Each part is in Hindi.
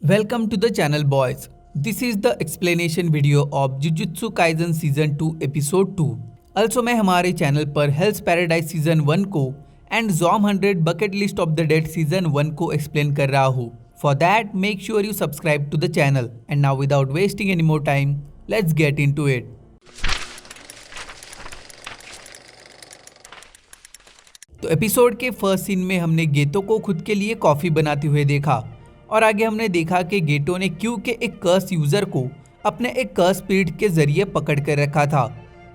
Welcome to the channel boys. This is the explanation video of Jujutsu Kaisen Season 2 Episode 2. Also मैं हमारे चैनल पर Hell's Paradise Season 1 को and Zom 100 Bucket List of the Dead Season 1 को explain कर रहा हूँ. For that, make sure you subscribe to the channel. And now without wasting any more time, let's get into it. तो एपिसोड के फर्स्ट सीन में हमने गेतो को खुद के लिए कॉफी बनाते हुए देखा और आगे हमने देखा कि गेटो ने क्यू के एक कर्स यूजर को अपने एक कर्स स्पिरिट के जरिए पकड़ कर रखा था।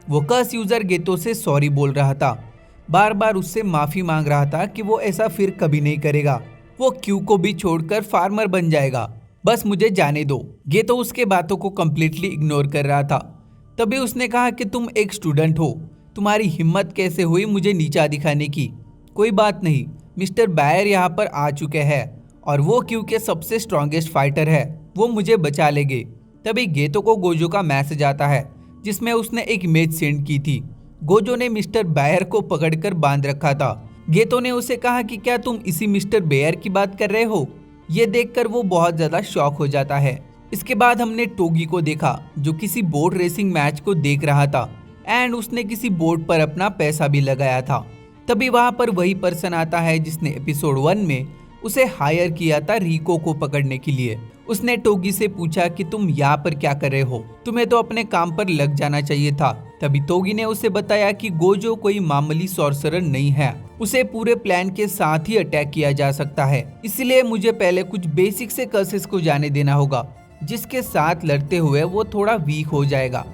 वो कर्स यूजर गेतो से सॉरी बोल रहा था, बार बार उससे माफी मांग रहा था कि वो ऐसा फिर कभी नहीं करेगा। वो क्यू को भी छोड़कर फार्मर बन जाएगा, बस मुझे जाने दो। गेतो उसके बातों को कम्प्लीटली इग्नोर कर रहा था। तभी उसने कहा कि तुम एक स्टूडेंट हो, तुम्हारी हिम्मत कैसे हुई मुझे नीचा दिखाने की। कोई बात नहीं, मिस्टर बायर यहाँ पर आ चुके हैं और वो क्यू के सबसे स्ट्रॉन्गेस्ट फाइटर है, वो मुझे बचा लेंगे। तभी गेतो को गोजो का मैसेज आता है जिसमें उसने एक इमेज सेंड की थी। गोजो ने मिस्टर बायर को पकड़कर बांध रखा था। गेतो ने उसे कहा कि क्या तुम इसी मिस्टर बायर की बात कर रहे हो। ये देखकर वो बहुत ज्यादा शॉक हो जाता है। इसके बाद हमने टोगी को देखा जो किसी बोट रेसिंग मैच को देख रहा था एंड उसने किसी बोट पर अपना पैसा भी लगाया था। तभी वहां पर वही पर्सन आता है जिसने एपिसोड 1 में उसे हायर किया था रिको को पकड़ने के लिए। उसने टोगी से पूछा कि तुम यहाँ पर क्या कर रहे हो, तुम्हें तो अपने काम पर लग जाना चाहिए था। तभी टोगी ने उसे बताया कि गोजो कोई मामूली सॉर्सरर नहीं है, उसे पूरे प्लान के साथ ही अटैक किया जा सकता है, इसलिए मुझे पहले कुछ बेसिक से कर्सेस को जाने देना होगा, जिसके साथ लड़ते हुए वो थोड़ा वीक हो जाएगा।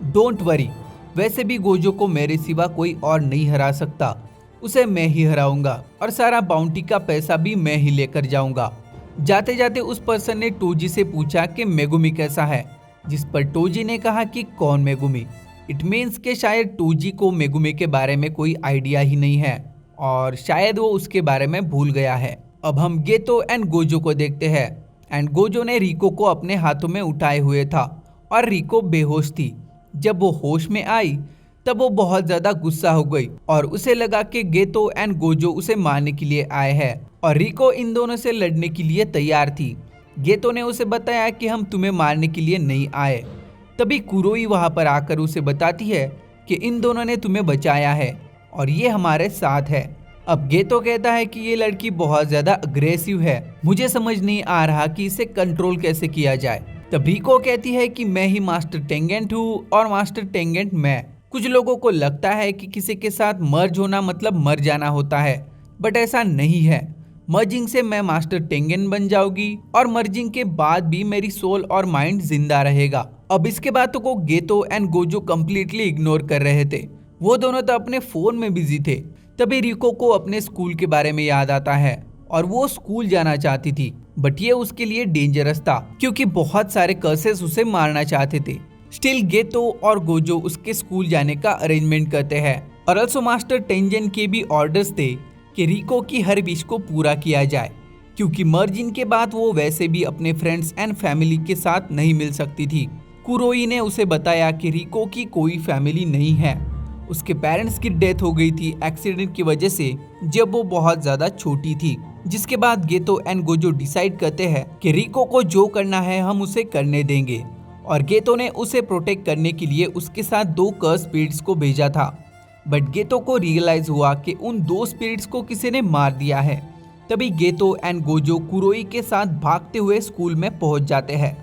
डोंट वरी, वैसे भी गोजो को मेरे सिवा कोई और नहीं हरा सकता, उसे मैं ही हराऊंगा और सारा बाउंटी का पैसा भी मैं ही लेकर जाऊंगा। जाते जाते उस पर्सन ने टोजी से पूछा कि मेगुमी कैसा है, जिस पर टोजी ने कहा कि कौन मेगुमी। इट मीन्स के शायद टोजी को मेगुमी के बारे में कोई आइडिया ही नहीं है और शायद वो उसके बारे में भूल गया है। अब हम गेतो एंड गोजो को देखते हैं एंड गोजो ने रिको को अपने हाथों में उठाए हुए था और रिको बेहोश थी। जब वो होश में आई तब वो बहुत ज्यादा गुस्सा हो गई और उसे लगा कि गेतो एंड गोजो उसे मारने के लिए आए हैं और रिको इन दोनों से लड़ने के लिए तैयार थी। गेतो ने उसे बताया कि हम तुम्हें मारने के लिए नहीं आए। तभी कुरोई वहां पर आकर उसे बताती है कि इन दोनों ने तुम्हें बचाया है और ये हमारे साथ है। अब गेतो कहता है कि ये लड़की बहुत ज्यादा अग्रेसिव है, मुझे समझ नहीं आ रहा कि इसे कंट्रोल कैसे किया जाए। तब रिको कहती है कि मैं ही मास्टर टेंगेंट हूँ और मास्टर टेंगेंट मैं। कुछ लोगों को लगता है कि किसी के साथ मर्ज होना मतलब मर जाना होता है, बट ऐसा नहीं है। मर्जिंग से मैं मास्टर टेंगेन बन जाऊंगी और मर्जिंग के बाद भी मेरी सोल और माइंड जिंदा रहेगा। अब इसके बातों को गेतो एंड गोजो कम्प्लीटली इग्नोर कर रहे थे, वो दोनों तो अपने फोन में बिजी थे। तभी रिको को अपने स्कूल के बारे में याद आता है और वो स्कूल जाना चाहती थी, बट ये उसके लिए डेंजरस था क्योंकि बहुत सारे कर्सेस उसे मारना चाहते थे। स्टिल गेतो और गोजो उसके स्कूल जाने का अरेंजमेंट करते हैं और अल्सो मास्टर टेंजन के भी ऑर्डर्स थे कि रिको की हर विश को पूरा किया जाए, क्योंकि मर्जिन के बाद वो वैसे भी अपने फ्रेंड्स एंड फैमिली के साथ नहीं मिल सकती थी। कुरोई ने उसे बताया कि रिको की कोई फैमिली नहीं है, उसके पेरेंट्स की डेथ हो गई थी एक्सीडेंट की वजह से जब वो बहुत ज्यादा छोटी थी। जिसके बाद गेतो एंड गोजो डिसाइड करते हैं कि रिको को जो करना है हम उसे करने देंगे और गेतो ने उसे प्रोटेक्ट करने के लिए उसके साथ 2 कर्स स्पिरिट्स को भेजा था। बट गेतो को रियलाइज हुआ कि उन 2 स्पिरिट्स को किसी ने मार दिया है। तभी गेतो एंड गोजो कुरोई के साथ भागते हुए स्कूल में पहुंच जाते हैं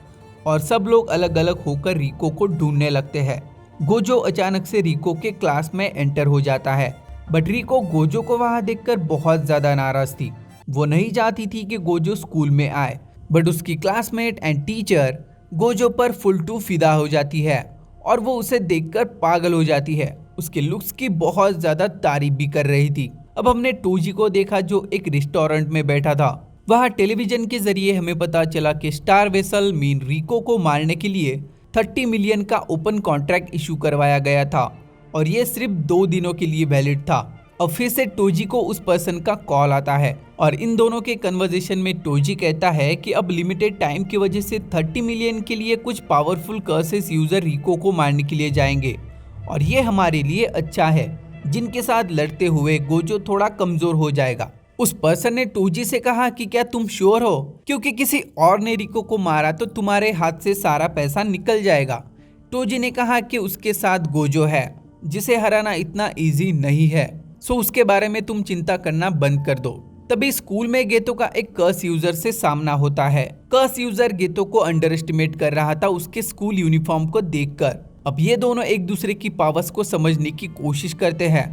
और सब लोग अलग अलग होकर रिको को ढूंढने लगते हैं। गोजो अचानक से रिको के क्लास में एंटर हो जाता है, बट रिको गोजो को वहां देखकर बहुत ज्यादा नाराज थी। वो नहीं चाहती थी कि गोजो स्कूल में आए, बट उसकी क्लासमेट एंड टीचर गोजो पर फुल टू फिदा हो जाती है और वो उसे देखकर पागल हो जाती है। उसके लुक्स की बहुत ज्यादा तारीफ भी कर रही थी। अब हमने टोजी को देखा जो एक रेस्टोरेंट में बैठा था। वहाँ टेलीविजन के जरिए हमें पता चला कि स्टार वेसल मीन रिको को मारने के लिए 30 मिलियन का ओपन कॉन्ट्रैक्ट इशू करवाया गया था और ये सिर्फ 2 दिनों के लिए वैलिड था। अब फिर से टोजी को उस पर्सन का कॉल आता है और इन दोनों के कन्वर्सेशन में टोजी कहता है कि अब लिमिटेड टाइम की वजह से 30 मिलियन के लिए कुछ पावरफुल कर्सेस यूजर रिको को मारने के लिए जाएंगे और ये हमारे लिए अच्छा है, जिनके साथ लड़ते हुए गोजो थोड़ा कमजोर हो जाएगा। उस पर्सन ने टोजी से कहा कि क्या तुम श्योर हो, क्योंकि किसी और ने रिको को मारा तो तुम्हारे हाथ से सारा पैसा निकल जाएगा। टोजी ने कहा कि उसके साथ गोजो है जिसे हराना इतना इजी नहीं है, सो उसके बारे में तुम चिंता करना बंद कर दो। तभी स्कूल में गेतो का एक कर्स यूजर से सामना होता है। कर्स यूजर गेतो को अंडर एस्टिमेट कर रहा था उसके स्कूल यूनिफॉर्म को देखकर। अब ये दोनों एक दूसरे की पावर्स को समझने की कोशिश करते हैं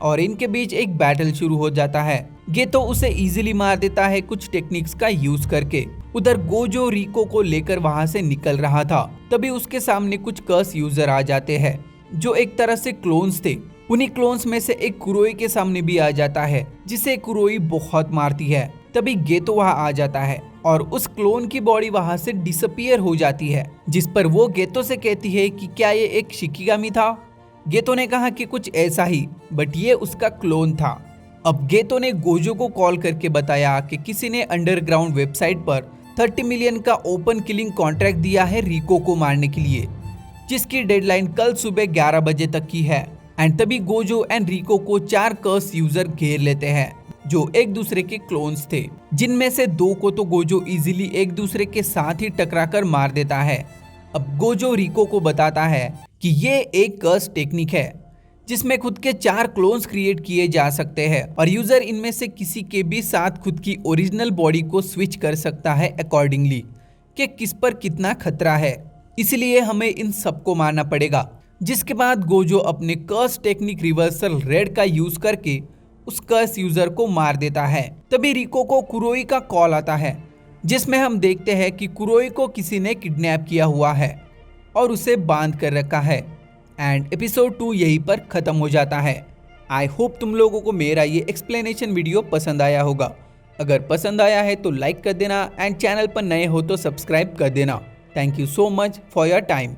और इनके बीच एक बैटल शुरू हो जाता है। गेतो उसे इजीली मार देता है कुछ टेक्निक्स का यूज करके। उधर गोजो रिको को लेकर वहां से निकल रहा था, तभी उसके सामने कुछ कर्स यूजर आ जाते हैं जो एक तरह से क्लोन्स थे। उन्हीं क्लोन्स में से एक कुरोई के सामने भी आ जाता है जिसे कुरोई बहुत मारती है। तभी गेतो वहां आ जाता है और उस क्लोन की बॉडी वहां से डिसअपियर हो जाती है, जिस पर वो गेतो से कहती है कि क्या ये एक शिकिगामी था। गेतो ने कहा कि कुछ ऐसा ही, बट ये उसका क्लोन था। अब गेतो ने गोजो को कॉल करके बताया कि किसी ने अंडरग्राउंड वेबसाइट पर 30 मिलियन का ओपन किलिंग कॉन्ट्रैक्ट दिया है रिको को मारने के लिए, जिसकी डेडलाइन कल सुबह 11 बजे तक की है। एंड तभी गोजो एंड रिको को 4 कर्स यूजर घेर लेते हैं जो एक दूसरे के क्लोन्स थे, जिनमें से 2 को तो गोजो इजीली एक दूसरे के साथ ही टकराकर मार देता है। अब गोजो रिको को बताता है कि ये एक कर्स टेक्निक है जिसमें खुद के 4 क्लोन्स क्रिएट किए जा सकते हैं और यूजर इनमें से किसी के भी साथ खुद की ओरिजिनल बॉडी को स्विच कर सकता है अकॉर्डिंगली कि किस पर कितना खतरा है। इसलिए हमें इन सबको मारना पड़ेगा। जिसके बाद गोजो अपने कर्स टेक्निक रिवर्सल रेड का यूज करके उस कर्स यूजर को मार देता है। तभी रिको को कुरोई का कॉल आता है जिसमें हम देखते हैं कि कुरोई को किसी ने किडनैप किया हुआ है और उसे बांध कर रखा है। एंड एपिसोड 2 यहीं पर खत्म हो जाता है। आई होप तुम लोगों को मेरा ये एक्सप्लेनेशन वीडियो पसंद आया होगा। अगर पसंद आया है तो लाइक कर देना एंड चैनल पर नए हो तो सब्सक्राइब कर देना। Thank you so much for your time.